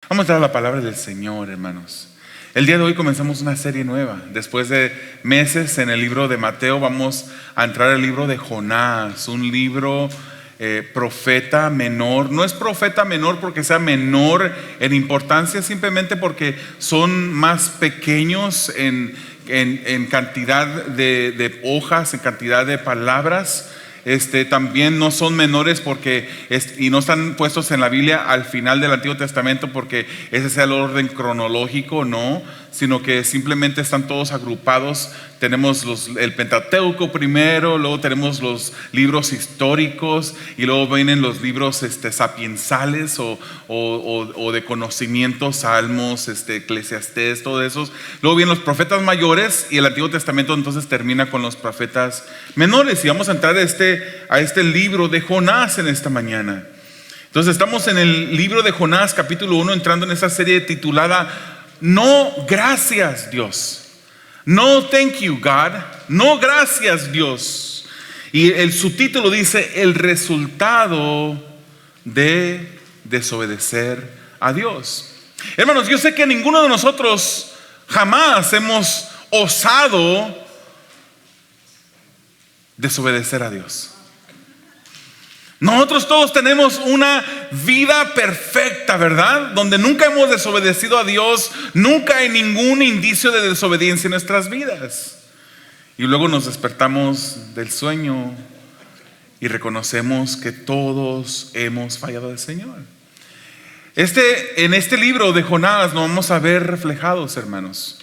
Vamos a dar la palabra del Señor, hermanos. El día de hoy comenzamos una serie nueva. Después de meses en el libro de Mateo, vamos a entrar al libro de Jonás, un libro profeta menor. No es profeta menor porque sea menor en importancia, simplemente porque son más pequeños en cantidad de hojas, en cantidad de palabras. También no son menores porque y no están puestos en la Biblia al final del Antiguo Testamento porque ese sea el orden cronológico, no, sino que simplemente están todos agrupados. Tenemos el Pentateuco primero, luego tenemos los libros históricos y luego vienen los libros sapiensales o de conocimiento, Salmos, Eclesiastés, todos esos. Luego vienen los profetas mayores y el Antiguo Testamento entonces termina con los profetas menores. Y vamos a entrar a este libro de Jonás en esta mañana. Entonces estamos en el libro de Jonás, capítulo 1, entrando en esta serie titulada No, gracias Dios. No, thank you God. No, gracias Dios. Y el subtítulo dice: el resultado de desobedecer a Dios. Hermanos, yo sé que ninguno de nosotros jamás hemos osado desobedecer a Dios. Nosotros todos tenemos una vida perfecta, ¿verdad? Donde nunca hemos desobedecido a Dios, nunca hay ningún indicio de desobediencia en nuestras vidas. Y luego nos despertamos del sueño y reconocemos que todos hemos fallado al Señor. En este libro de Jonás nos vamos a ver reflejados, hermanos.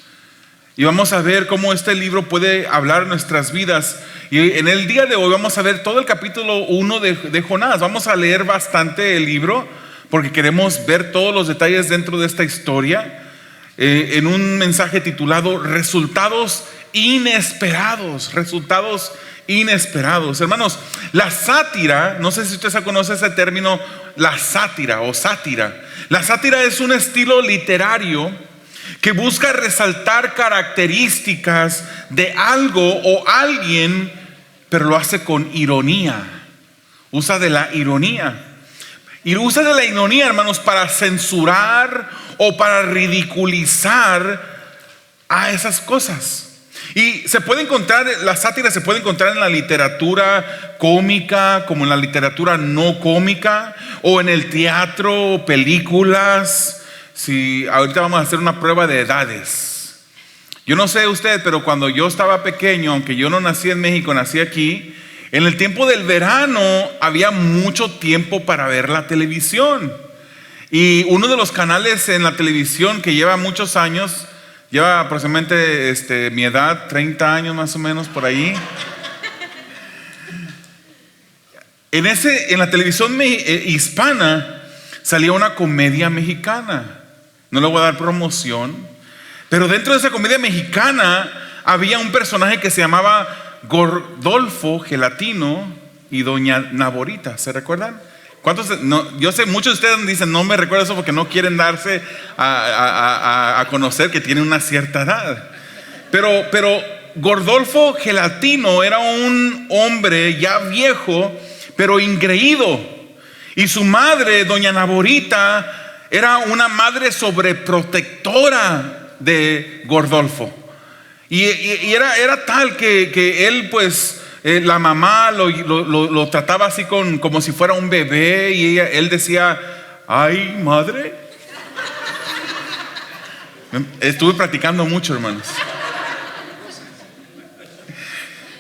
Y vamos a ver cómo este libro puede hablar en nuestras vidas. Y en el día de hoy vamos a ver todo el capítulo 1 de Jonás. Vamos a leer bastante el libro porque queremos ver todos los detalles dentro de esta historia, en un mensaje titulado Resultados inesperados. Resultados inesperados. Hermanos, la sátira, no sé si usted conoce ese término, la sátira o sátira. La sátira es un estilo literario que busca resaltar características de algo o alguien, pero lo hace con ironía. Usa de la ironía. Y usa de la ironía, hermanos, para censurar o para ridiculizar a esas cosas. Y se puede encontrar, la sátira se puede encontrar en la literatura cómica, como en la literatura no cómica, o en el teatro, películas. Si ahorita vamos a hacer una prueba de edades. Yo no sé usted, pero cuando yo estaba pequeño, aunque yo no nací en México, nací aquí, en el tiempo del verano había mucho tiempo para ver la televisión. Y uno de los canales en la televisión que lleva muchos años, lleva aproximadamente mi edad, 30 años más o menos por ahí. En la televisión hispana salía una comedia mexicana. No le voy a dar promoción, pero dentro de esa comedia mexicana había un personaje que se llamaba Gordolfo Gelatino y Doña Naborita. ¿Se recuerdan? ¿Cuántos? No, yo sé, muchos de ustedes dicen no me recuerdo eso porque no quieren darse a conocer que tienen una cierta edad. Pero Gordolfo Gelatino era un hombre ya viejo, pero engreído. Y su madre, Doña Naborita, era una madre sobreprotectora de Gordolfo. Y era tal que él, pues, la mamá lo trataba así como si fuera un bebé. Y él decía: ay, madre. Estuve practicando mucho, hermanos.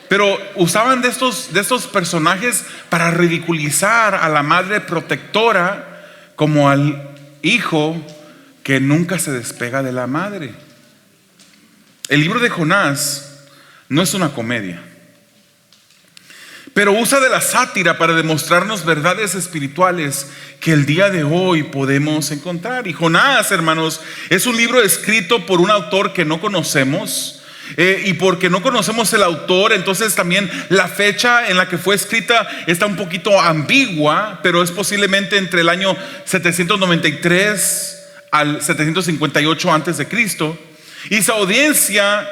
Pero usaban de estos personajes para ridiculizar a la madre protectora como al hijo que nunca se despega de la madre. El libro de Jonás no es una comedia, pero usa de la sátira para demostrarnos verdades espirituales que el día de hoy podemos encontrar. Y Jonás, hermanos, es un libro escrito por un autor que no conocemos. Y porque no conocemos el autor, entonces también la fecha en la que fue escrita está un poquito ambigua, pero es posiblemente entre el año 793 al 758 antes de Cristo. Y su audiencia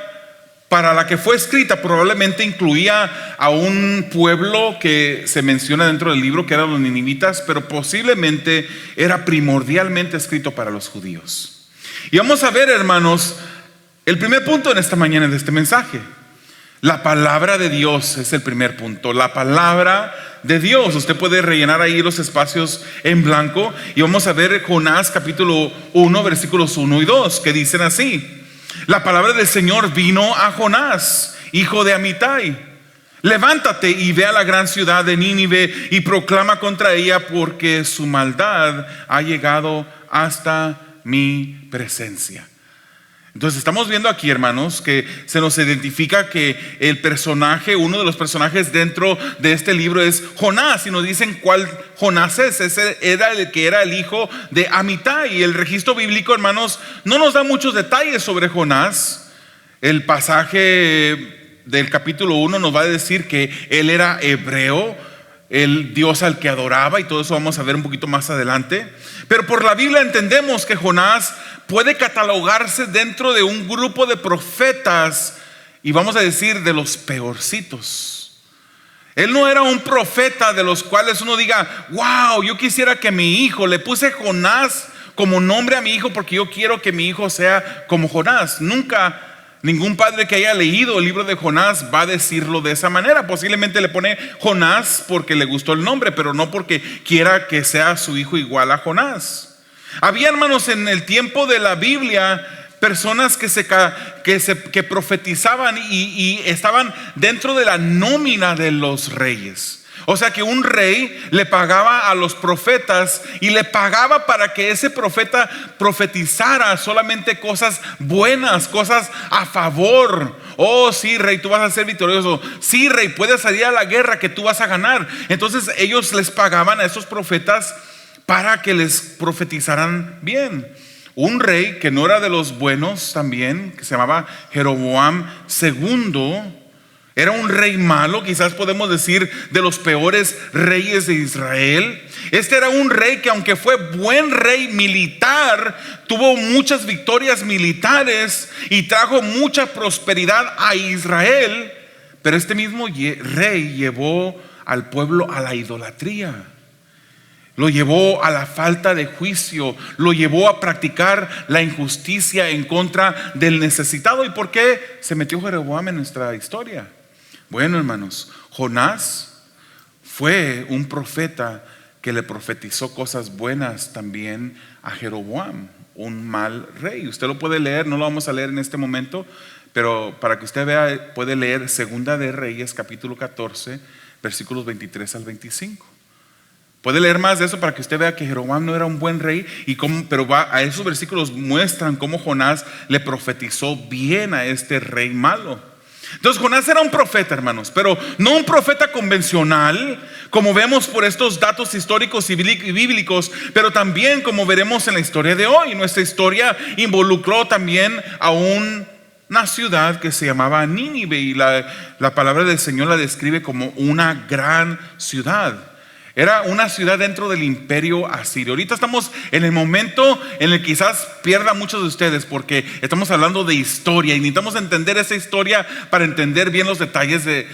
para la que fue escrita probablemente incluía a un pueblo que se menciona dentro del libro, que eran los ninivitas, pero posiblemente era primordialmente escrito para los judíos. Y vamos a ver, hermanos, el primer punto en esta mañana de este mensaje. La palabra de Dios es el primer punto. La palabra de Dios. Usted puede rellenar ahí los espacios en blanco y vamos a ver Jonás capítulo 1 versículos 1 y 2 que dicen así: la palabra del Señor vino a Jonás, hijo de Amitai: levántate y ve a la gran ciudad de Nínive y proclama contra ella, porque su maldad ha llegado hasta mi presencia. Entonces estamos viendo aquí, hermanos, que se nos identifica que el personaje, uno de los personajes dentro de este libro es Jonás, y nos dicen cuál Jonás es. Ese era el que era el hijo de Amitai. Y el registro bíblico, hermanos, no nos da muchos detalles sobre Jonás. El pasaje del capítulo 1 nos va a decir que él era hebreo, el Dios al que adoraba, y todo eso vamos a ver un poquito más adelante. Pero por la Biblia entendemos que Jonás puede catalogarse dentro de un grupo de profetas, y vamos a decir de los peorcitos. Él no era un profeta de los cuales uno diga: wow, yo quisiera que mi hijo, le puse Jonás como nombre a mi hijo porque yo quiero que mi hijo sea como Jonás. Nunca. Ningún padre que haya leído el libro de Jonás va a decirlo de esa manera. Posiblemente le pone Jonás porque le gustó el nombre, pero no porque quiera que sea su hijo igual a Jonás. Había, hermanos, en el tiempo de la Biblia personas que profetizaban y estaban dentro de la nómina de los reyes. O sea que un rey le pagaba a los profetas y le pagaba para que ese profeta profetizara solamente cosas buenas, cosas a favor. Oh, sí, rey, tú vas a ser victorioso. Sí, rey, puedes salir a la guerra, que tú vas a ganar. Entonces ellos les pagaban a esos profetas para que les profetizaran bien. Un rey que no era de los buenos también, que se llamaba Jeroboam II, era un rey malo, quizás podemos decir de los peores reyes de Israel. Este era un rey que, aunque fue buen rey militar, tuvo muchas victorias militares y trajo mucha prosperidad a Israel. Pero este mismo rey llevó al pueblo a la idolatría, lo llevó a la falta de juicio, lo llevó a practicar la injusticia en contra del necesitado. ¿Y por qué se metió Jeroboam en nuestra historia? Bueno, hermanos, Jonás fue un profeta que le profetizó cosas buenas también a Jeroboam, un mal rey. Usted lo puede leer, no lo vamos a leer en este momento, pero para que usted vea, puede leer Segunda de Reyes, capítulo 14, versículos 23 al 25. Puede leer más de eso para que usted vea que Jeroboam no era un buen rey, pero a esos versículos muestran cómo Jonás le profetizó bien a este rey malo. Entonces Jonás era un profeta, hermanos, pero no un profeta convencional, como vemos por estos datos históricos y bíblicos, pero también como veremos en la historia de hoy. Nuestra historia involucró también a una ciudad que se llamaba Nínive, y la palabra del Señor la describe como una gran ciudad. Era una ciudad dentro del imperio asirio. Ahorita estamos en el momento en el que quizás pierda muchos de ustedes, porque estamos hablando de historia y necesitamos entender esa historia para entender bien los detalles de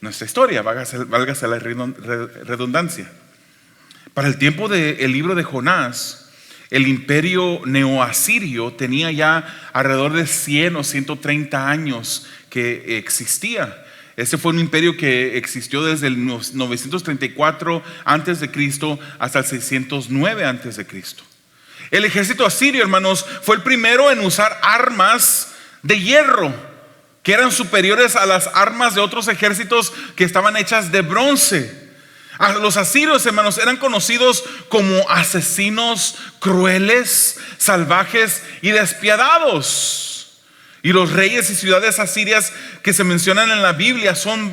nuestra historia, válgase la redundancia. Para el tiempo del libro de Jonás, el imperio neoasirio tenía ya alrededor de 100 o 130 años que existía. Ese fue un imperio que existió desde el 934 antes de Cristo hasta el 609 antes de Cristo. El ejército asirio, hermanos, fue el primero en usar armas de hierro, que eran superiores a las armas de otros ejércitos que estaban hechas de bronce. Los asirios, hermanos, eran conocidos como asesinos crueles, salvajes y despiadados. Y los reyes y ciudades asirias que se mencionan en la Biblia son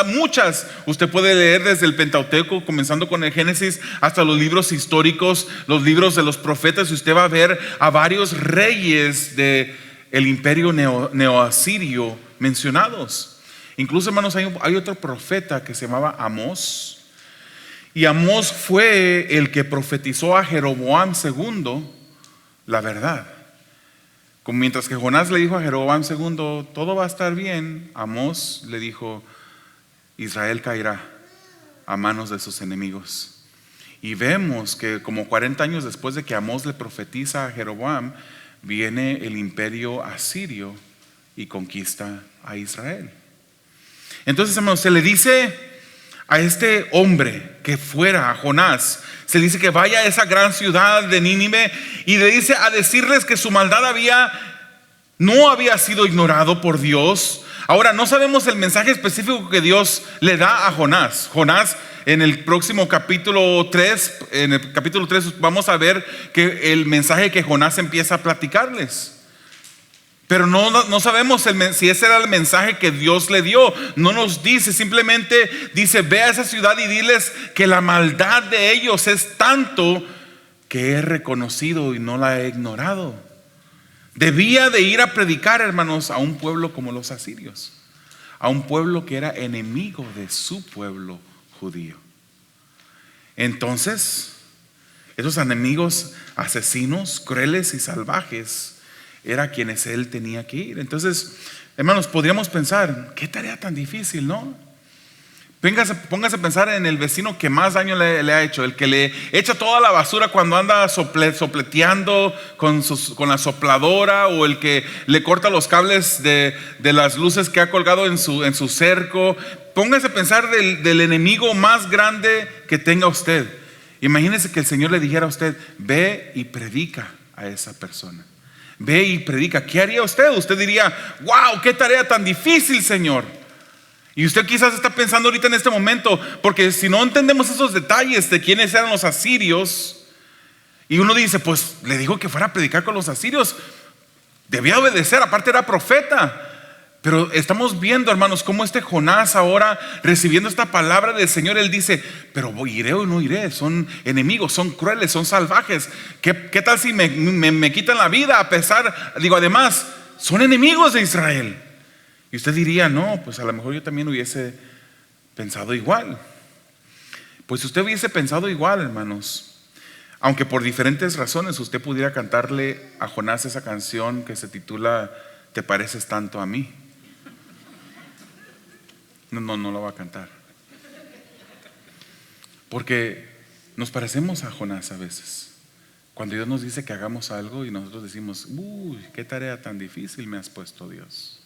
muchas. Usted puede leer desde el Pentateuco, comenzando con el Génesis, hasta los libros históricos, los libros de los profetas, y usted va a ver a varios reyes del imperio neoasirio mencionados. Incluso, hermanos, hay otro profeta que se llamaba Amós. Y Amós fue el que profetizó a Jeroboam II la verdad. Mientras que Jonás le dijo a Jeroboam II, todo va a estar bien, Amós le dijo, Israel caerá a manos de sus enemigos. Y vemos que como 40 años después de que Amós le profetiza a Jeroboam, viene el imperio asirio y conquista a Israel. Entonces, hermanos, se le dice a este hombre que fuera, a Jonás, se dice que vaya a esa gran ciudad de Nínive y le dice a decirles que su maldad no había sido ignorado por Dios. Ahora, no sabemos el mensaje específico que Dios le da a Jonás. Jonás, en el próximo capítulo 3, en el capítulo 3 vamos a ver que el mensaje que Jonás empieza a platicarles. Pero no sabemos si ese era el mensaje que Dios le dio. No nos dice, simplemente dice, ve a esa ciudad y diles que la maldad de ellos es tanto que he reconocido y no la he ignorado. Debía de ir a predicar, hermanos, a un pueblo como los asirios, a un pueblo que era enemigo de su pueblo judío. Entonces, esos enemigos asesinos, crueles y salvajes era quienes él tenía que ir. Entonces, hermanos, podríamos pensar, qué tarea tan difícil, ¿no? Póngase a pensar en el vecino que más daño le ha hecho, el que le echa toda la basura cuando anda sopleteando con la sopladora, o el que le corta los cables de las luces que ha colgado en su cerco. Póngase a pensar del enemigo más grande que tenga usted. Imagínese que el Señor le dijera a usted, ve y predica a esa persona. Ve y predica. ¿Qué haría usted? Usted diría, wow, qué tarea tan difícil, Señor. Y usted quizás está pensando ahorita en este momento, porque si no entendemos esos detalles de quiénes eran los asirios, y uno dice, pues le dijo que fuera a predicar con los asirios, debía obedecer, aparte era profeta. Pero estamos viendo, hermanos, cómo este Jonás ahora, recibiendo esta palabra del Señor, él dice, pero iré o no iré, son enemigos, son crueles, son salvajes. ¿Qué tal si me quitan la vida? Además, son enemigos de Israel. Y usted diría, no, pues a lo mejor yo también hubiese pensado igual. Pues si usted hubiese pensado igual, hermanos, aunque por diferentes razones usted pudiera cantarle a Jonás esa canción que se titula Te pareces tanto a mí. No la va a cantar. Porque nos parecemos a Jonás a veces. Cuando Dios nos dice que hagamos algo y nosotros decimos, uy, qué tarea tan difícil me has puesto, Dios.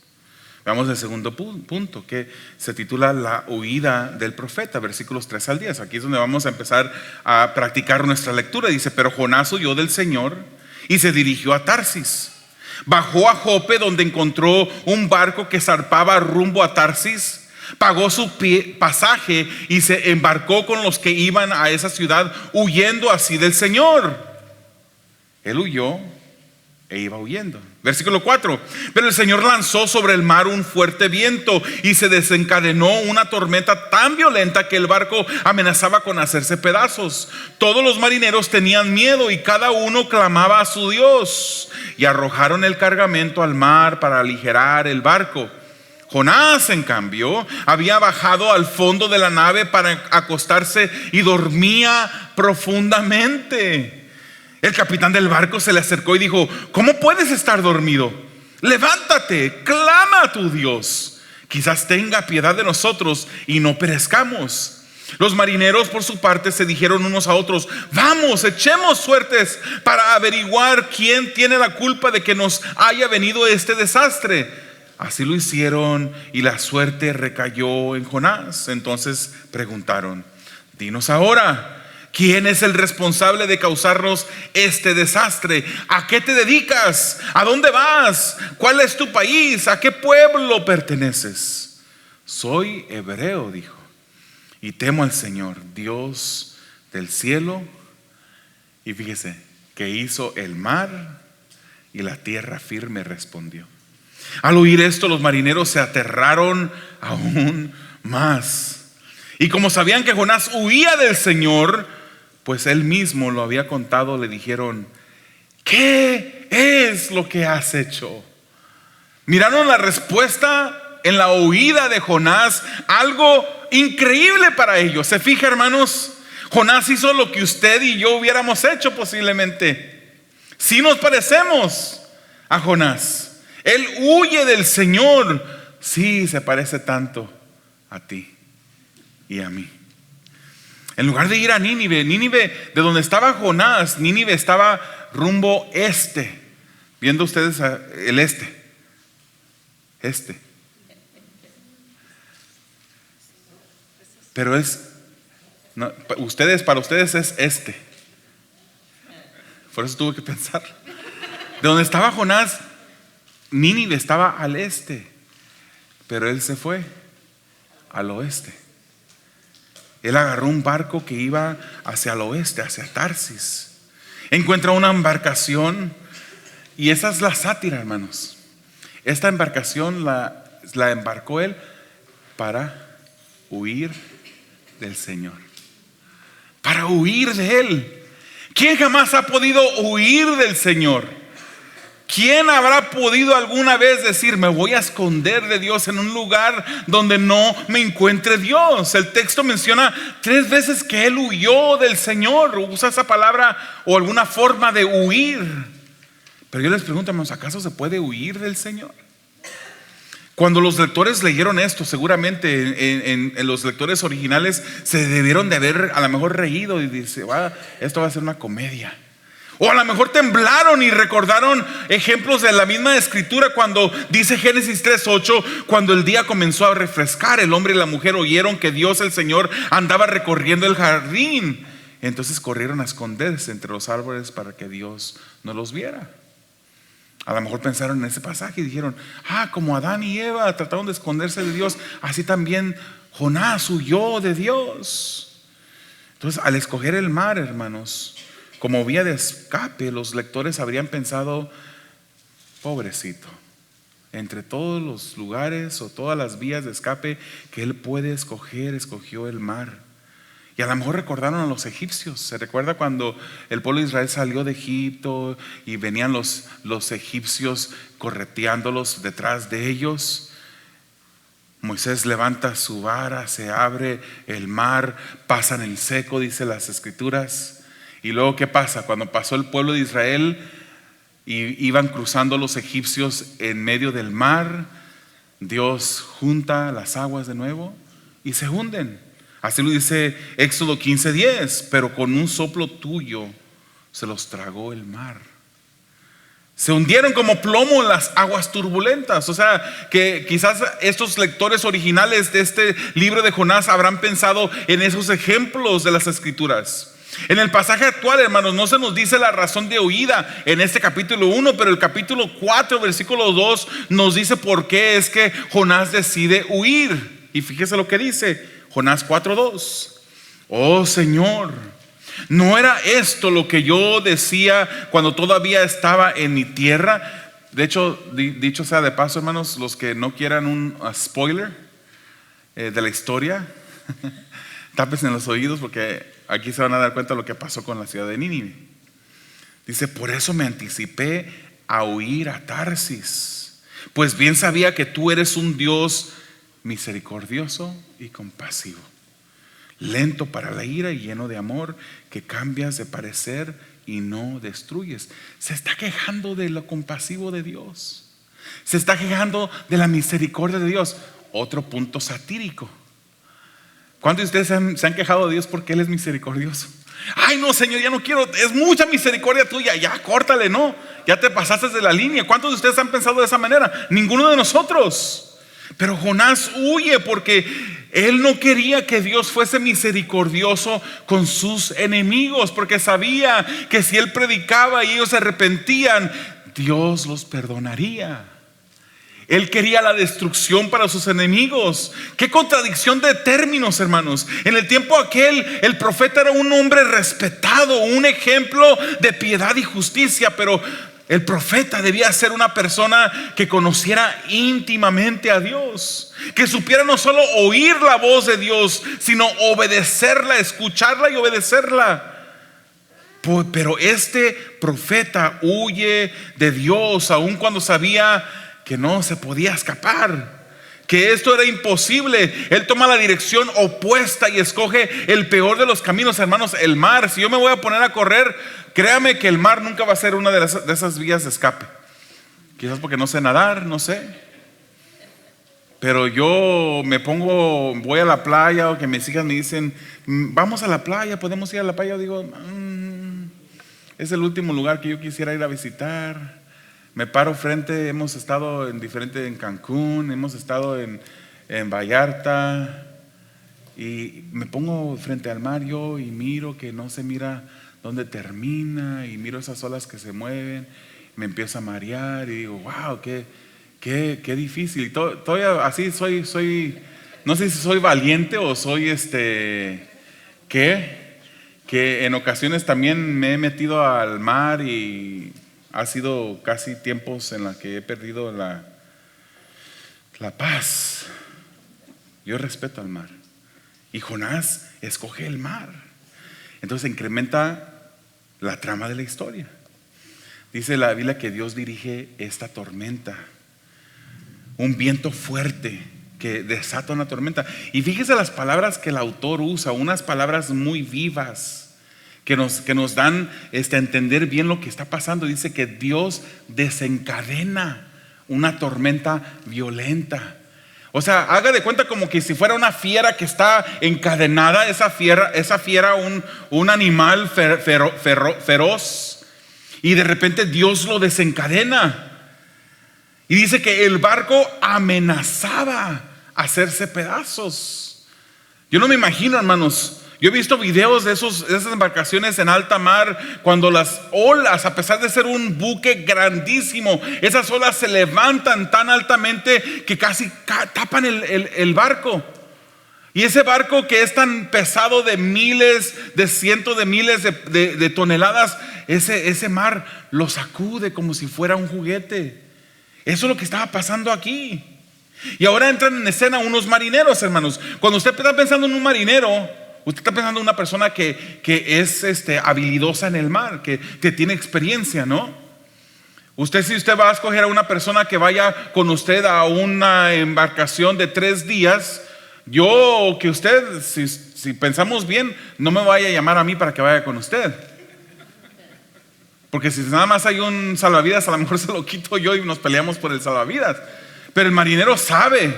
Veamos el segundo punto, que se titula La huida del profeta, versículos 3 al 10. Aquí es donde vamos a empezar a practicar nuestra lectura. Dice, pero Jonás huyó del Señor y se dirigió a Tarsis. Bajó a Jope, donde encontró un barco que zarpaba rumbo a Tarsis. Pagó su pasaje y se embarcó con los que iban a esa ciudad, huyendo así del Señor. Él huyó e iba huyendo. Versículo 4. Pero el Señor lanzó sobre el mar un fuerte viento y se desencadenó una tormenta tan violenta que el barco amenazaba con hacerse pedazos. Todos los marineros tenían miedo y cada uno clamaba a su Dios, y arrojaron el cargamento al mar para aligerar el barco. Jonás, en cambio, había bajado al fondo de la nave para acostarse y dormía profundamente. El capitán del barco se le acercó y dijo, ¿cómo puedes estar dormido? Levántate, clama a tu Dios. Quizás tenga piedad de nosotros y no perezcamos. Los marineros, por su parte, se dijeron unos a otros, vamos, echemos suertes para averiguar quién tiene la culpa de que nos haya venido este desastre. Así lo hicieron y la suerte recayó en Jonás. Entonces preguntaron, dinos ahora, ¿quién es el responsable de causarnos este desastre? ¿A qué te dedicas? ¿A dónde vas? ¿Cuál es tu país? ¿A qué pueblo perteneces? Soy hebreo, dijo, y temo al Señor, Dios del cielo. Y fíjese, que hizo el mar y la tierra firme, respondió. Al oír esto, los marineros se aterraron aún más. Y como sabían que Jonás huía del Señor, pues él mismo lo había contado, le dijeron, ¿qué es lo que has hecho? Miraron la respuesta en la huida de Jonás, algo increíble para ellos. ¿Se fija, hermanos? Jonás hizo lo que usted y yo hubiéramos hecho posiblemente. Si nos parecemos a Jonás. Él huye del Señor. Sí, se parece tanto a ti y a mí. En lugar de ir a Nínive, de donde estaba Jonás, Nínive estaba rumbo este. Viendo ustedes el este. Pero para ustedes es este. Por eso tuve que pensar. De donde estaba Jonás, Nínive estaba al este. Pero él se fue al oeste. Él agarró un barco que iba hacia el oeste, hacia Tarsis. Encuentra una embarcación. Y esa es la sátira, hermanos. Esta embarcación la embarcó él para huir del Señor. Para huir de Él. ¿Quién jamás ha podido huir del Señor? ¿Quién habrá podido alguna vez decir: me voy a esconder de Dios en un lugar donde no me encuentre Dios? El texto menciona 3 veces que él huyó del Señor. Usa esa palabra o alguna forma de huir. Pero yo les pregunto, hermanos, ¿acaso se puede huir del Señor? Cuando los lectores leyeron esto, seguramente en los lectores originales se debieron de haber a lo mejor reído y dice: esto va a ser una comedia. O a lo mejor temblaron y recordaron ejemplos de la misma escritura cuando dice Génesis 3:8: cuando el día comenzó a refrescar, el hombre y la mujer oyeron que Dios el Señor andaba recorriendo el jardín. Entonces corrieron a esconderse entre los árboles para que Dios no los viera. A lo mejor pensaron en ese pasaje y dijeron: como Adán y Eva trataron de esconderse de Dios, así también Jonás huyó de Dios. Entonces, al escoger el mar, hermanos, como vía de escape, los lectores habrían pensado: pobrecito, entre todos los lugares o todas las vías de escape que él puede escoger, escogió el mar. Y a lo mejor recordaron a los egipcios. Se recuerda cuando el pueblo de Israel salió de Egipto y venían los egipcios correteándolos detrás de ellos. Moisés levanta su vara, se abre el mar, pasan el seco, dice las escrituras. Y luego, ¿qué pasa? Cuando pasó el pueblo de Israel y iban cruzando los egipcios en medio del mar, Dios junta las aguas de nuevo y se hunden. Así lo dice Éxodo 15:10: pero con un soplo tuyo se los tragó el mar. Se hundieron como plomo en las aguas turbulentas. O sea, que quizás estos lectores originales de este libro de Jonás habrán pensado en esos ejemplos de las escrituras. En el pasaje actual, hermanos, no se nos dice la razón de huida en este capítulo 1, pero el capítulo 4, versículo 2 nos dice por qué es que Jonás decide huir. Y fíjese lo que dice Jonás 4:2: oh Señor, ¿no era esto lo que yo decía cuando todavía estaba en mi tierra? De hecho, dicho sea de paso, hermanos, los que no quieran un spoiler de la historia, tápense en los oídos, porque aquí se van a dar cuenta de lo que pasó con la ciudad de Nínive. Dice: por eso me anticipé a huir a Tarsis, pues bien sabía que tú eres un Dios misericordioso y compasivo, lento para la ira y lleno de amor, que cambias de parecer y no destruyes. Se está quejando de lo compasivo de Dios. Se está quejando de la misericordia de Dios. Otro punto satírico. ¿Cuántos de ustedes se han quejado de Dios porque Él es misericordioso? Ay, no, Señor, ya no quiero, es mucha misericordia tuya, ya córtale, no, ya te pasaste de la línea. ¿Cuántos de ustedes han pensado de esa manera? Ninguno de nosotros. Pero Jonás huye porque él no quería que Dios fuese misericordioso con sus enemigos, porque sabía que si él predicaba y ellos se arrepentían, Dios los perdonaría. Él quería la destrucción para sus enemigos. Qué contradicción de términos, hermanos. En el tiempo aquel, el profeta era un hombre respetado, un ejemplo de piedad y justicia, pero el profeta debía ser una persona que conociera íntimamente a Dios, que supiera no solo oír la voz de Dios, sino obedecerla, escucharla y obedecerla. Pero este profeta huye de Dios, aun cuando sabía que no se podía escapar, que esto era imposible. Él toma la dirección opuesta y escoge el peor de los caminos, hermanos, el mar. Si yo me voy a poner a correr, créame que el mar nunca va a ser una de esas vías de escape. Quizás porque no sé nadar, no sé. Pero yo voy a la playa, o que mis hijas me dicen, vamos a la playa, podemos ir a la playa. Yo digo, es el último lugar que yo quisiera ir a visitar. Me paro frente, hemos estado en Cancún, hemos estado en Vallarta, y me pongo frente al mar yo y miro que no se mira dónde termina, y miro esas olas que se mueven, me empiezo a marear y digo, wow, qué difícil. Y todavía así soy, no sé si soy valiente o soy que en ocasiones también me he metido al mar, y ha sido casi tiempos en los que he perdido la paz. Yo respeto al mar, y Jonás escoge el mar. Entonces incrementa la trama de la historia. Dice la Biblia que Dios dirige esta tormenta, un viento fuerte que desata una tormenta. Y fíjese las palabras que el autor usa, unas palabras muy vivas que nos dan a entender bien lo que está pasando. Dice que Dios desencadena una tormenta violenta. O sea, haga de cuenta como que si fuera una fiera que está encadenada, esa fiera un animal feroz, y de repente Dios lo desencadena. Y dice que el barco amenazaba hacerse pedazos. Yo no me imagino, hermanos. Yo he visto videos de esas embarcaciones en alta mar, cuando las olas, a pesar de ser un buque grandísimo, esas olas se levantan tan altamente que casi tapan el barco. Y ese barco que es tan pesado, de cientos de miles de toneladas, ese mar lo sacude como si fuera un juguete. Eso es lo que estaba pasando aquí. Y ahora entran en escena unos marineros, hermanos. Cuando usted está pensando en un marinero, usted está pensando en una persona que es habilidosa en el mar, que tiene experiencia, ¿no? Si usted va a escoger a una persona que vaya con usted a una embarcación de 3 días, si pensamos bien, no me vaya a llamar a mí para que vaya con usted. Porque si nada más hay un salvavidas, a lo mejor se lo quito yo y nos peleamos por el salvavidas. Pero el marinero sabe,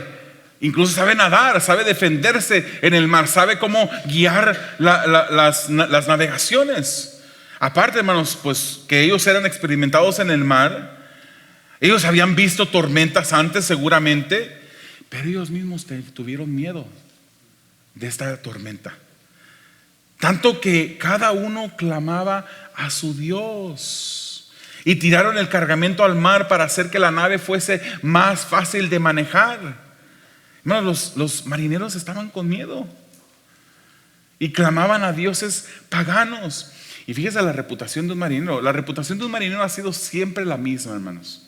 incluso sabe nadar, sabe defenderse en el mar, sabe cómo guiar las navegaciones. Aparte, hermanos, pues que ellos eran experimentados en el mar, ellos habían visto tormentas antes seguramente, pero ellos mismos tuvieron miedo de esta tormenta. Tanto que cada uno clamaba a su Dios, y tiraron el cargamento al mar para hacer que la nave fuese más fácil de manejar. Hermanos, los marineros estaban con miedo y clamaban a dioses paganos. Y fíjese la reputación de un marinero. La reputación de un marinero ha sido siempre la misma, hermanos.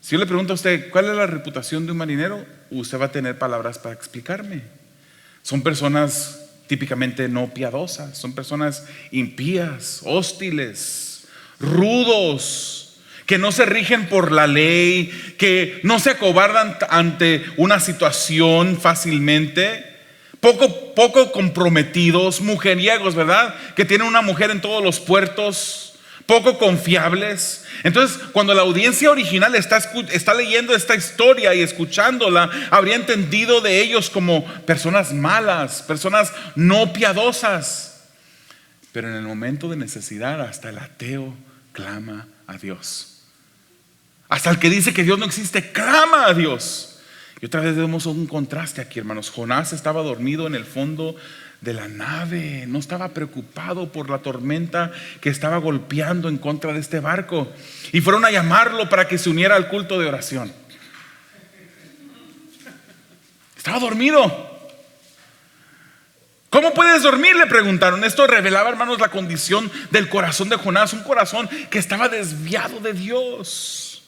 Si yo le pregunto a usted, ¿cuál es la reputación de un marinero? Usted va a tener palabras para explicarme. Son personas típicamente no piadosas, son personas impías, hostiles, rudos, que no se rigen por la ley, que no se acobardan ante una situación fácilmente, poco comprometidos, mujeriegos, ¿verdad? Que tienen una mujer en todos los puertos, poco confiables. Entonces, cuando la audiencia original está leyendo esta historia y escuchándola, habría entendido de ellos como personas malas, personas no piadosas. Pero en el momento de necesidad, hasta el ateo clama a Dios. Hasta el que dice que Dios no existe, clama a Dios. Y otra vez vemos un contraste aquí, hermanos. Jonás estaba dormido en el fondo de la nave, no estaba preocupado por la tormenta que estaba golpeando en contra de este barco, y fueron a llamarlo para que se uniera al culto de oración. Estaba dormido. ¿Cómo puedes dormir?, le preguntaron. Esto revelaba, hermanos, la condición del corazón de Jonás, un corazón que estaba desviado de Dios.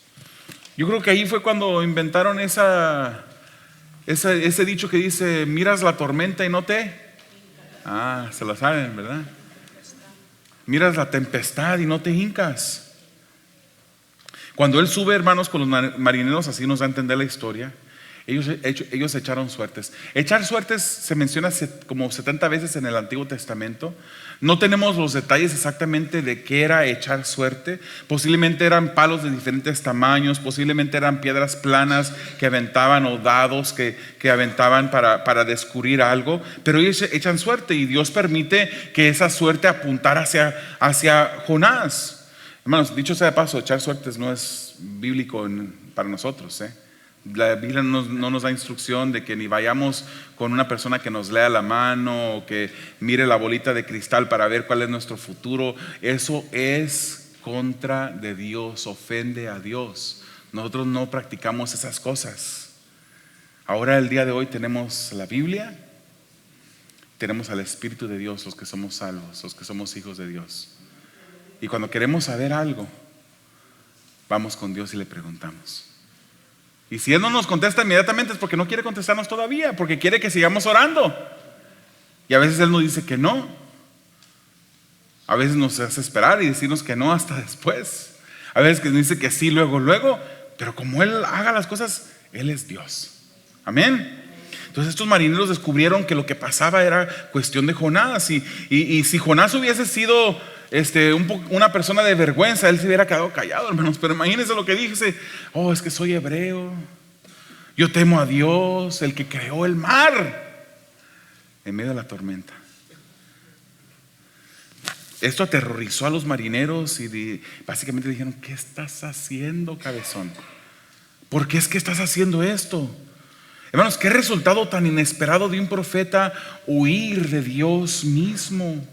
Yo creo que ahí fue cuando inventaron ese dicho que dice: miras la tormenta y no te... se lo saben, ¿verdad? Miras la tempestad y no te hincas. Cuando él sube, hermanos, con los marineros, así nos da a entender la historia, Ellos echaron suertes. Echar suertes se menciona como 70 veces en el Antiguo Testamento. No tenemos los detalles exactamente de qué era echar suerte. Posiblemente eran palos de diferentes tamaños, posiblemente eran piedras planas que aventaban o dados que aventaban para descubrir algo. Pero ellos echan suerte y Dios permite que esa suerte apuntara hacia Jonás. Hermanos, dicho sea de paso, echar suertes no es bíblico para nosotros, La Biblia no nos da instrucción de que ni vayamos con una persona que nos lea la mano o que mire la bolita de cristal para ver cuál es nuestro futuro. Eso es contra de Dios, ofende a Dios. Nosotros no practicamos esas cosas. Ahora, el día de hoy, tenemos la Biblia, tenemos al Espíritu de Dios, los que somos salvos, los que somos hijos de Dios. Y cuando queremos saber algo, vamos con Dios y le preguntamos. Y si Él no nos contesta inmediatamente es porque no quiere contestarnos todavía, porque quiere que sigamos orando. Y a veces Él nos dice que no. A veces nos hace esperar y decirnos que no hasta después. A veces que nos dice que sí luego. Pero como Él haga las cosas, Él es Dios. Amén. Entonces estos marineros descubrieron que lo que pasaba era cuestión de Jonás. Y si Jonás hubiese sido una persona de vergüenza, él se hubiera quedado callado, hermanos. Pero imagínense lo que dice: es que soy hebreo, yo temo a Dios, el que creó el mar, en medio de la tormenta. Esto aterrorizó a los marineros y básicamente dijeron: ¿qué estás haciendo, cabezón? ¿Por qué es que estás haciendo esto? Hermanos, qué resultado tan inesperado de un profeta huir de Dios mismo.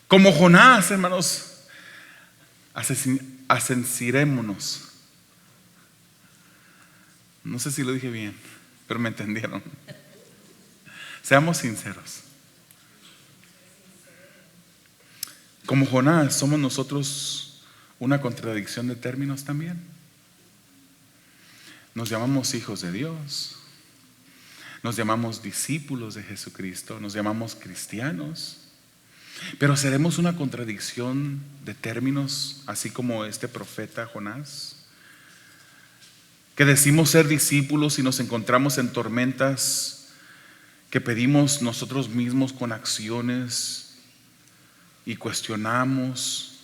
Como Jonás, hermanos, ascensirémonos. No sé si lo dije bien, pero me entendieron. Seamos sinceros. Como Jonás, ¿somos nosotros una contradicción de términos también? Nos llamamos hijos de Dios, nos llamamos discípulos de Jesucristo, nos llamamos cristianos. Pero seremos una contradicción de términos, así como este profeta Jonás, que decimos ser discípulos y nos encontramos en tormentas que pedimos nosotros mismos con acciones y cuestionamos: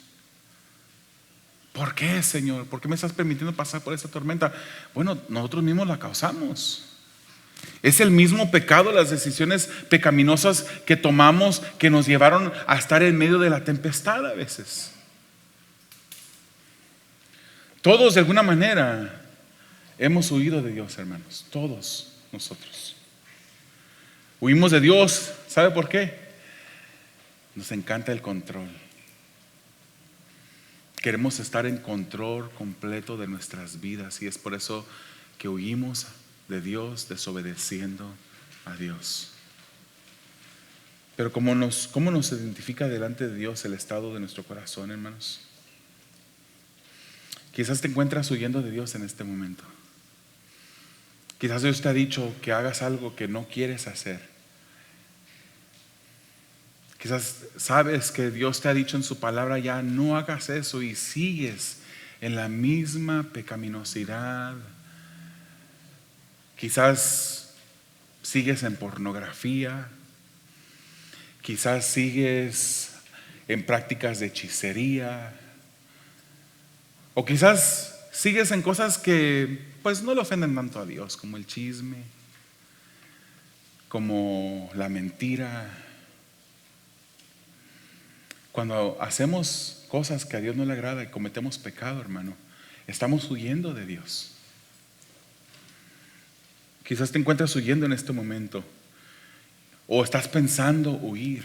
¿por qué, Señor? ¿Por qué me estás permitiendo pasar por esta tormenta? Bueno, nosotros mismos la causamos. Es el mismo pecado, las decisiones pecaminosas que tomamos, que nos llevaron a estar en medio de la tempestad a veces. Todos de alguna manera hemos huido de Dios, hermanos. Todos nosotros huimos de Dios. ¿Sabe por qué? Nos encanta el control. Queremos estar en control completo de nuestras vidas, y es por eso que huimos de Dios, desobedeciendo a Dios. Pero ¿cómo nos identifica delante de Dios el estado de nuestro corazón, hermanos? Quizás te encuentras huyendo de Dios en este momento. Quizás Dios te ha dicho que hagas algo que no quieres hacer. Quizás sabes que Dios te ha dicho en su palabra: ya no hagas eso, y sigues en la misma pecaminosidad. Quizás sigues en pornografía, quizás sigues en prácticas de hechicería, o quizás sigues en cosas que pues no le ofenden tanto a Dios, como el chisme, como la mentira. Cuando hacemos cosas que a Dios no le agrada y cometemos pecado, hermano, estamos huyendo de Dios. Quizás te encuentras huyendo en este momento, o estás pensando huir,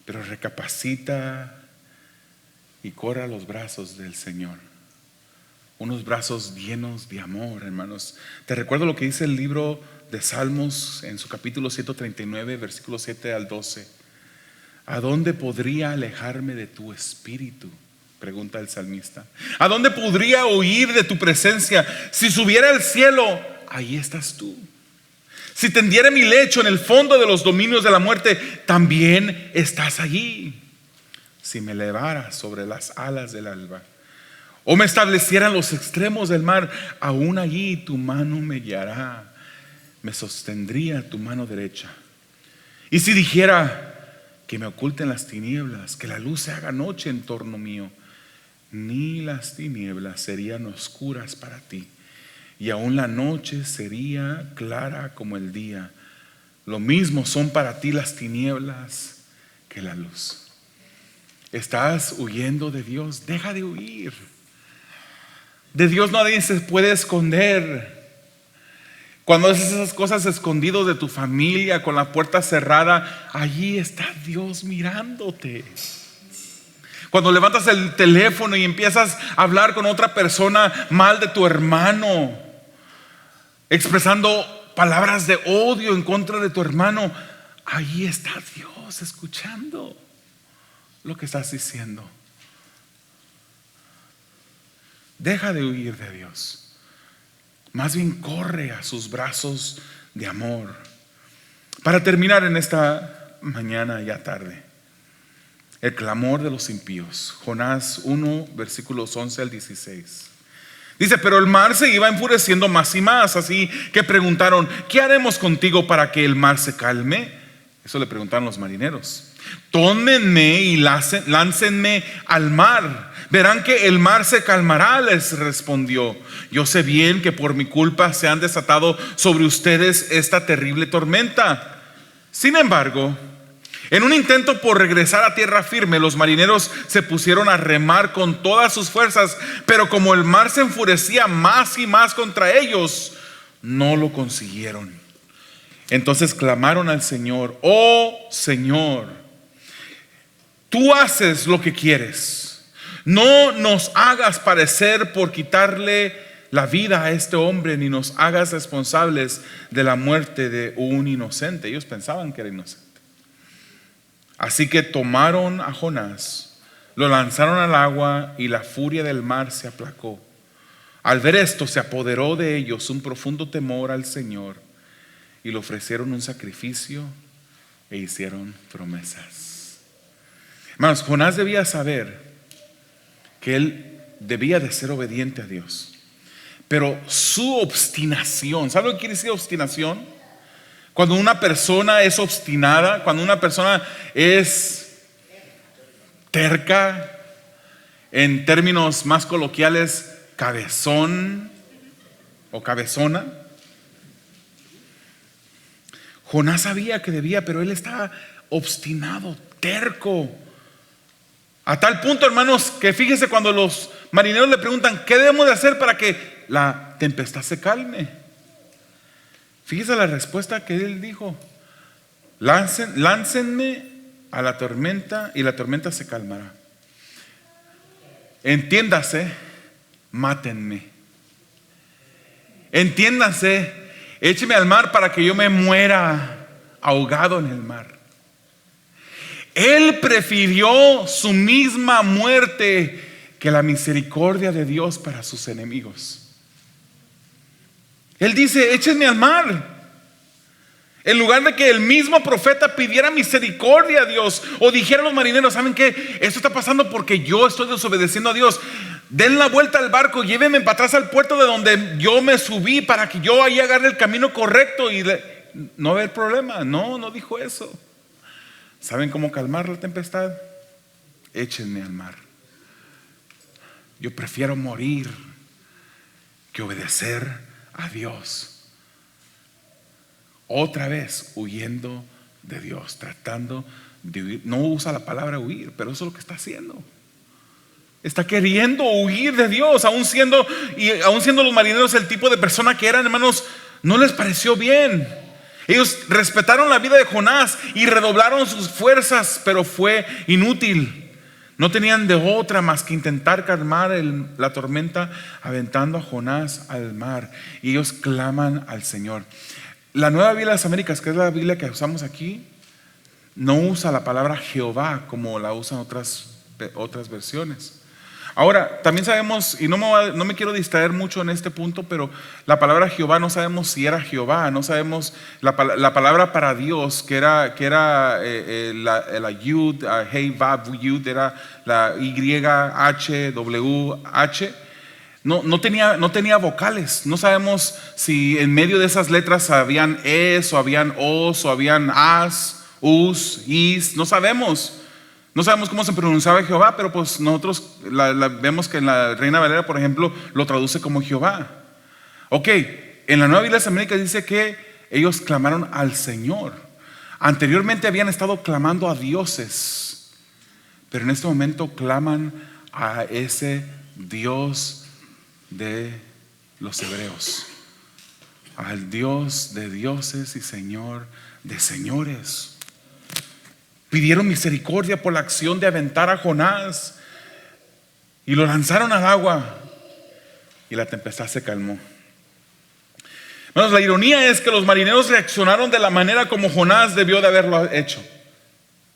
pero recapacita y corre a los brazos del Señor. Unos brazos llenos de amor, hermanos. Te recuerdo lo que dice el libro de Salmos en su capítulo 139, versículos 7 al 12. ¿A dónde podría alejarme de tu espíritu?, pregunta el salmista. ¿A dónde podría huir de tu presencia? Si subiera al cielo, ahí estás tú. Si tendiera mi lecho en el fondo de los dominios de la muerte, también estás allí. Si me elevara sobre las alas del alba, o me estableciera en los extremos del mar, aún allí tu mano me guiará, me sostendría tu mano derecha. Y si dijera que me oculten las tinieblas, que la luz se haga noche en torno mío, ni las tinieblas serían oscuras para ti, y aún la noche sería clara como el día. Lo mismo son para ti las tinieblas que la luz. ¿Estás huyendo de Dios? Deja de huir. De Dios nadie se puede esconder. Cuando haces esas cosas escondidos de tu familia, con la puerta cerrada, allí está Dios mirándote. Cuando levantas el teléfono y empiezas a hablar con otra persona mal de tu hermano, expresando palabras de odio en contra de tu hermano, allí está Dios escuchando lo que estás diciendo. Deja de huir de Dios. Más bien corre a sus brazos de amor. Para terminar en esta mañana ya tarde, el clamor de los impíos. Jonás 1, versículos 11 al 16. Dice: pero el mar se iba enfureciendo más y más, así que preguntaron: ¿qué haremos contigo para que el mar se calme? Eso le preguntaron los marineros. Tómenme y láncenme al mar, verán que el mar se calmará, les respondió. Yo sé bien que por mi culpa se han desatado sobre ustedes esta terrible tormenta. Sin embargo, en un intento por regresar a tierra firme, los marineros se pusieron a remar con todas sus fuerzas, pero como el mar se enfurecía más y más contra ellos, no lo consiguieron. Entonces clamaron al Señor: oh Señor, tú haces lo que quieres. No nos hagas padecer por quitarle la vida a este hombre, ni nos hagas responsables de la muerte de un inocente. Ellos pensaban que era inocente. Así que tomaron a Jonás, lo lanzaron al agua y la furia del mar se aplacó. Al ver esto, se apoderó de ellos un profundo temor al Señor y le ofrecieron un sacrificio e hicieron promesas. Hermanos, Jonás debía saber que él debía de ser obediente a Dios, pero su obstinación, ¿sabe lo que quiere decir obstinación? Cuando una persona es obstinada, cuando una persona es terca, en términos más coloquiales, cabezón o cabezona. Jonás sabía que debía, pero él estaba obstinado, terco. A tal punto, hermanos, que fíjese cuando los marineros le preguntan: ¿qué debemos de hacer para que la tempestad se calme? Fíjese la respuesta que él dijo: láncenme a la tormenta y la tormenta se calmará. Entiéndase, mátenme. Entiéndase, écheme al mar para que yo me muera ahogado en el mar. Él prefirió su misma muerte que la misericordia de Dios para sus enemigos. Él dice: échenme al mar. En lugar de que el mismo profeta pidiera misericordia a Dios, o dijera a los marineros: ¿saben qué? Esto está pasando porque yo estoy desobedeciendo a Dios. Den la vuelta al barco, llévenme para atrás al puerto de donde yo me subí, para que yo ahí agarre el camino correcto y no va a haber problema. No dijo eso. ¿Saben cómo calmar la tempestad? Échenme al mar. Yo prefiero morir que obedecer a Dios. Otra vez huyendo de Dios, tratando de huir. No usa la palabra huir, pero eso es lo que está haciendo. Está queriendo huir de Dios, aún siendo los marineros el tipo de persona que eran, hermanos, no les pareció bien. Ellos respetaron la vida de Jonás y redoblaron sus fuerzas, pero fue inútil. No tenían de otra más que intentar calmar la tormenta, aventando a Jonás al mar. Y ellos claman al Señor. La Nueva Biblia de las Américas, que es la Biblia que usamos aquí, no usa la palabra Jehová como la usan otras versiones. Ahora, también sabemos, y no me quiero distraer mucho en este punto, pero la palabra Jehová no sabemos si era Jehová, no sabemos la palabra para Dios, que era la Yud, Hey Vav Yud, era la YHWH. No tenía vocales. No sabemos si en medio de esas letras habían es, o habían os, o habían as, us, is. No sabemos. No sabemos cómo se pronunciaba Jehová, pero pues nosotros vemos que en la Reina Valera, por ejemplo, lo traduce como Jehová. Ok, en la Nueva Biblia de las Américas dice que ellos clamaron al Señor. Anteriormente habían estado clamando a dioses, pero en este momento claman a ese Dios de los hebreos, al Dios de dioses y Señor de señores. Pidieron misericordia por la acción de aventar a Jonás y lo lanzaron al agua y la tempestad se calmó. Bueno, la ironía es que los marineros reaccionaron de la manera como Jonás debió de haberlo hecho.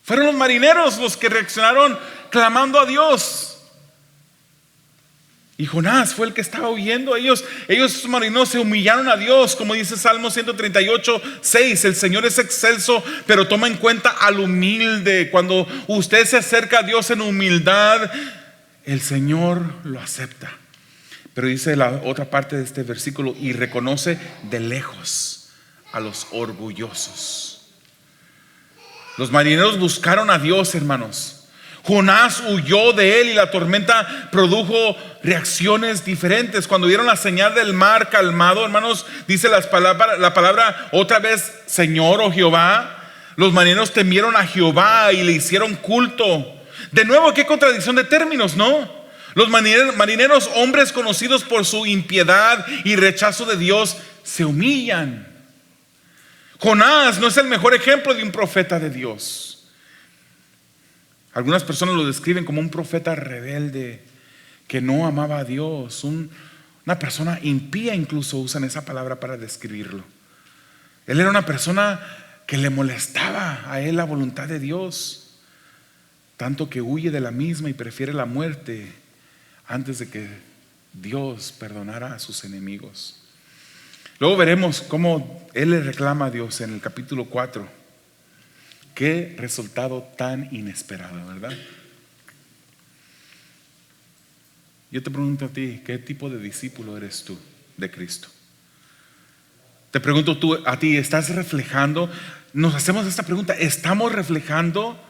Fueron los marineros los que reaccionaron clamando a Dios. Y Jonás fue el que estaba huyendo. Ellos marineros se humillaron a Dios, como dice Salmo 138:6. El Señor es excelso, pero toma en cuenta al humilde. Cuando usted se acerca a Dios en humildad, el Señor lo acepta. Pero dice la otra parte de este versículo: y reconoce de lejos a los orgullosos. Los marineros buscaron a Dios, hermanos. Jonás huyó de él y la tormenta produjo reacciones diferentes. Cuando vieron la señal del mar calmado, hermanos, dice la palabra otra vez Señor o Jehová. Los marineros temieron a Jehová y le hicieron culto. De nuevo, qué contradicción de términos, ¿no? Los marineros, hombres conocidos por su impiedad y rechazo de Dios, se humillan. Jonás no es el mejor ejemplo de un profeta de Dios. Algunas personas lo describen como un profeta rebelde que no amaba a Dios, una persona impía, incluso usan esa palabra para describirlo. Él era una persona que le molestaba a él la voluntad de Dios, tanto que huye de la misma y prefiere la muerte antes de que Dios perdonara a sus enemigos. Luego veremos cómo él le reclama a Dios en el capítulo 4. Qué resultado tan inesperado, ¿verdad? Yo te pregunto a ti, ¿qué tipo de discípulo eres tú de Cristo? Te pregunto a ti, ¿estás reflejando? Nos hacemos esta pregunta: ¿estamos reflejando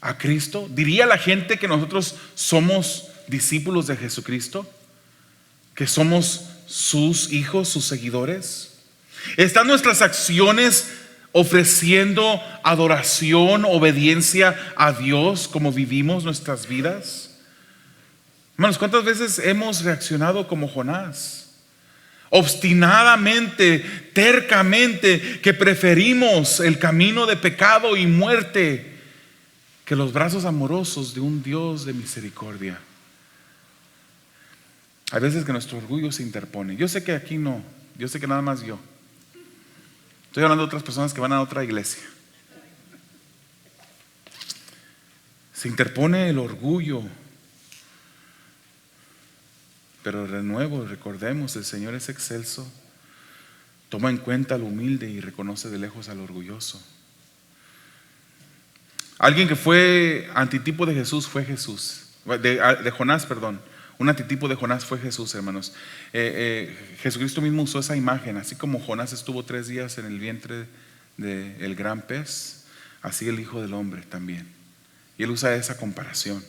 a Cristo? ¿Diría la gente que nosotros somos discípulos de Jesucristo? ¿Que somos sus hijos, sus seguidores? ¿Están nuestras acciones ofreciendo adoración, obediencia a Dios como vivimos nuestras vidas? Hermanos, ¿cuántas veces hemos reaccionado como Jonás? Obstinadamente, tercamente, que preferimos el camino de pecado y muerte que los brazos amorosos de un Dios de misericordia. Hay veces que nuestro orgullo se interpone. Yo sé que aquí no, yo sé que nada más yo. Estoy hablando de otras personas que van a otra iglesia. Se interpone el orgullo. Pero de nuevo, recordemos, el Señor es excelso. Toma en cuenta al humilde y reconoce de lejos al orgulloso. Alguien que fue antitipo de Jesús fue Jesús. De Jonás, perdón. Un antitipo de Jonás fue Jesús, hermanos. Jesucristo mismo usó esa imagen. Así como Jonás estuvo 3 días en el vientre del gran pez, así el Hijo del Hombre también. Y él usa esa comparación.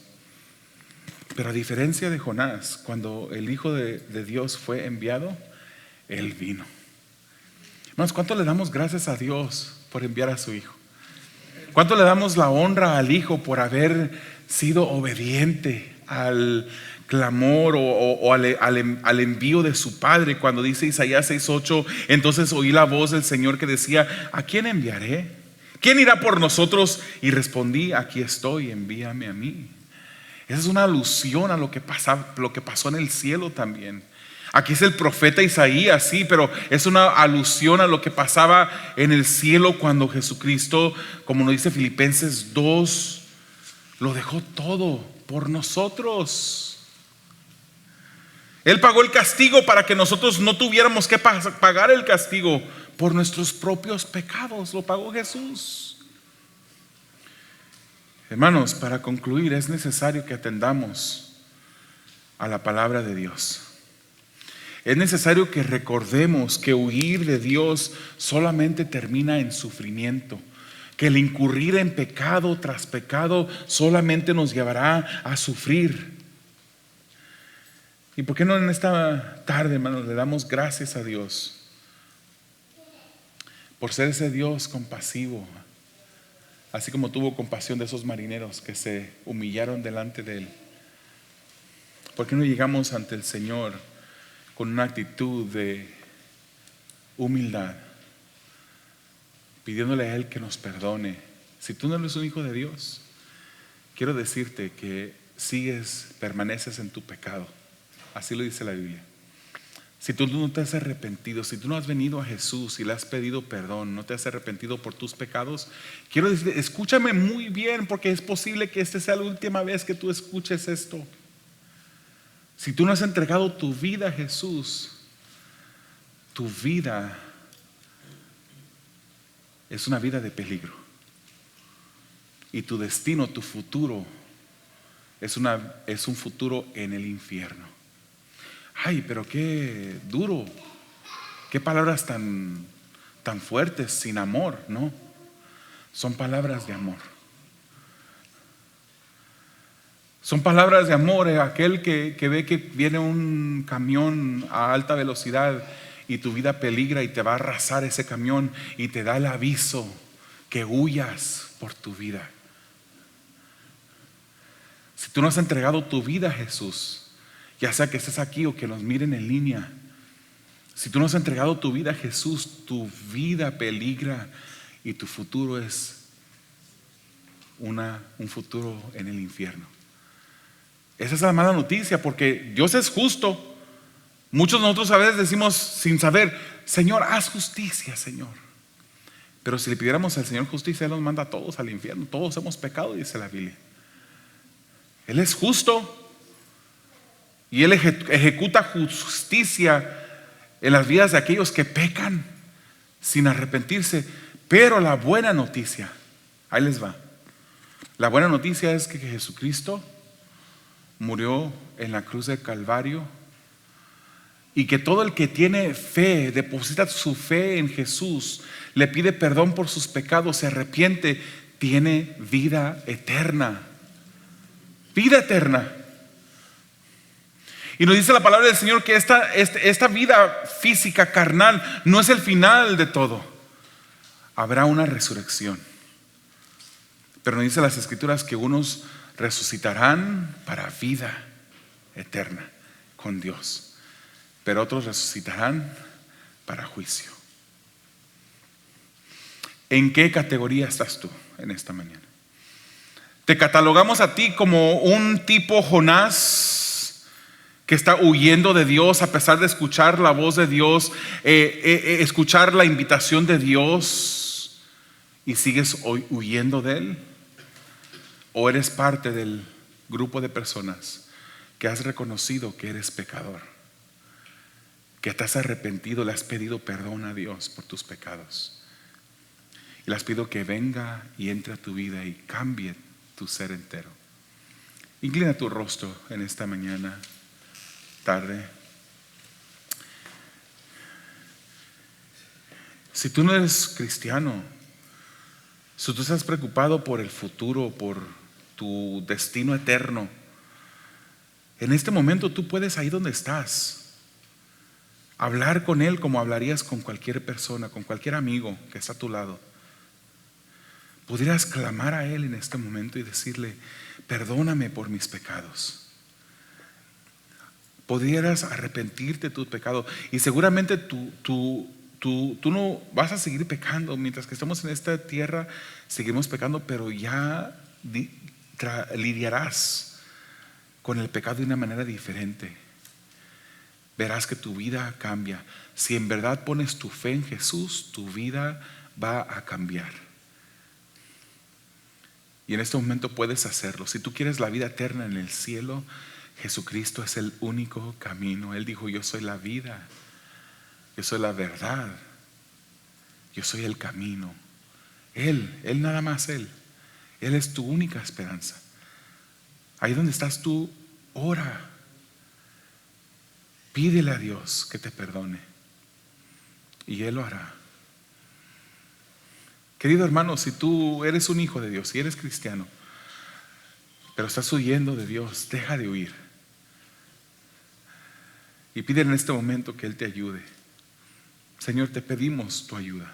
Pero a diferencia de Jonás, cuando el Hijo de Dios fue enviado, él vino. Hermanos, ¿cuánto le damos gracias a Dios por enviar a su Hijo? ¿Cuánto le damos la honra al Hijo por haber sido obediente al clamor o al envío de su Padre? Cuando dice Isaías 6:8, entonces oí la voz del Señor que decía: ¿a quién enviaré? ¿Quién irá por nosotros? Y respondí: aquí estoy, envíame a mí. Esa es una alusión a lo que pasó en el cielo también. Aquí es el profeta Isaías, sí, pero es una alusión a lo que pasaba en el cielo cuando Jesucristo, como nos dice Filipenses 2, lo dejó todo por nosotros. Él pagó el castigo para que nosotros no tuviéramos que pagar el castigo por nuestros propios pecados. Lo pagó Jesús. Hermanos, para concluir, es necesario que atendamos a la palabra de Dios. Es necesario que recordemos que huir de Dios solamente termina en sufrimiento, que el incurrir en pecado tras pecado solamente nos llevará a sufrir. ¿Y por qué no en esta tarde, hermanos, le damos gracias a Dios por ser ese Dios compasivo, así como tuvo compasión de esos marineros que se humillaron delante de Él? ¿Por qué no llegamos ante el Señor con una actitud de humildad, pidiéndole a Él que nos perdone? Si tú no eres un hijo de Dios, quiero decirte que permaneces en tu pecado. Así lo dice la Biblia. Si tú no te has arrepentido, si tú no has venido a Jesús y le has pedido perdón, no te has arrepentido por tus pecados, quiero decirte, escúchame muy bien, porque es posible que esta sea la última vez que tú escuches esto. Si tú no has entregado tu vida a Jesús, tu vida es una vida de peligro. Y tu destino, tu futuro, es un futuro en el infierno. Ay, pero qué duro, qué palabras tan fuertes, sin amor. No, son palabras de amor. Son palabras de amor. Aquel que ve que viene un camión a alta velocidad y tu vida peligra y te va a arrasar ese camión y te da el aviso que huyas por tu vida. Si tú no has entregado tu vida a Jesús, ya sea que estés aquí o que nos miren en línea, si tú no has entregado tu vida a Jesús, tu vida peligra y tu futuro es un futuro en el infierno. Esa es la mala noticia, porque Dios es justo. Muchos de nosotros a veces decimos sin saber: Señor, haz justicia, Señor. Pero si le pidiéramos al Señor justicia, Él nos manda a todos al infierno. Todos hemos pecado, dice la Biblia. Él es justo y Él ejecuta justicia en las vidas de aquellos que pecan sin arrepentirse. Pero la buena noticia, ahí les va. La buena noticia es que Jesucristo murió en la cruz del Calvario, y que todo el que tiene fe, deposita su fe en Jesús, le pide perdón por sus pecados, se arrepiente, tiene vida eterna. Vida eterna. Y nos dice la palabra del Señor que esta vida física, carnal, no es el final de todo. Habrá una resurrección. Pero nos dice las Escrituras que unos resucitarán para vida eterna con Dios, pero otros resucitarán para juicio. ¿En qué categoría estás tú en esta mañana? ¿Te catalogamos a ti como un tipo Jonás que está huyendo de Dios a pesar de escuchar la voz de Dios, escuchar la invitación de Dios, y sigues huyendo de Él? ¿O eres parte del grupo de personas que has reconocido que eres pecador, que te has arrepentido, le has pedido perdón a Dios por tus pecados, y le has pedido que venga y entre a tu vida y cambie tu ser entero? Inclina tu rostro en esta mañana, tarde. Si tú no eres cristiano, si tú estás preocupado por el futuro, por tu destino eterno, en este momento tú puedes, ahí donde estás, hablar con Él como hablarías con cualquier persona, con cualquier amigo que está a tu lado. Pudieras clamar a Él en este momento y decirle: perdóname por mis pecados. Pudieras arrepentirte de tu pecado, y seguramente tú no vas a seguir pecando. Mientras que estamos en esta tierra, seguimos pecando, pero ya lidiarás con el pecado de una manera diferente. Verás que tu vida cambia. Si en verdad pones tu fe en Jesús, tu vida va a cambiar. Y en este momento puedes hacerlo. Si tú quieres la vida eterna en el cielo, Jesucristo es el único camino. Él dijo: yo soy la vida, yo soy la verdad, yo soy el camino. Él nada más, Él es tu única esperanza. Ahí donde estás tú, ora, pídele a Dios que te perdone y Él lo hará. Querido hermano, si tú eres un hijo de Dios, si eres cristiano, pero estás huyendo de Dios, deja de huir y pídele en este momento que Él te ayude. Señor, te pedimos tu ayuda.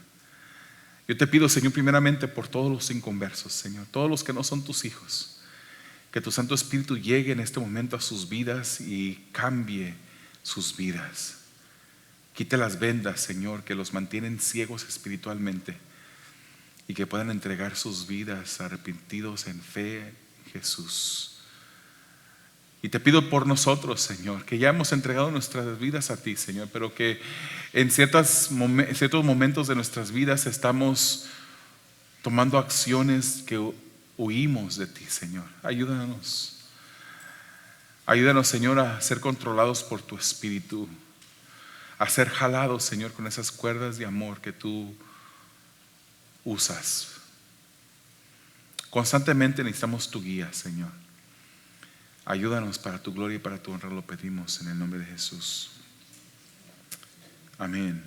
Yo te pido, Señor, primeramente por todos los inconversos, Señor, todos los que no son tus hijos, que tu Santo Espíritu llegue en este momento a sus vidas y cambie sus vidas. Quite las vendas, Señor, que los mantienen ciegos espiritualmente, y que puedan entregar sus vidas arrepentidos en fe en Jesús. Y te pido por nosotros, Señor, que ya hemos entregado nuestras vidas a ti, Señor, pero que en ciertos momentos de nuestras vidas estamos tomando acciones que huimos de ti, Señor. Ayúdanos. Ayúdanos, Señor, a ser controlados por tu Espíritu, a ser jalados, Señor, con esas cuerdas de amor que tú usas. Constantemente necesitamos tu guía, Señor. Ayúdanos para tu gloria y para tu honra, lo pedimos en el nombre de Jesús. Amén.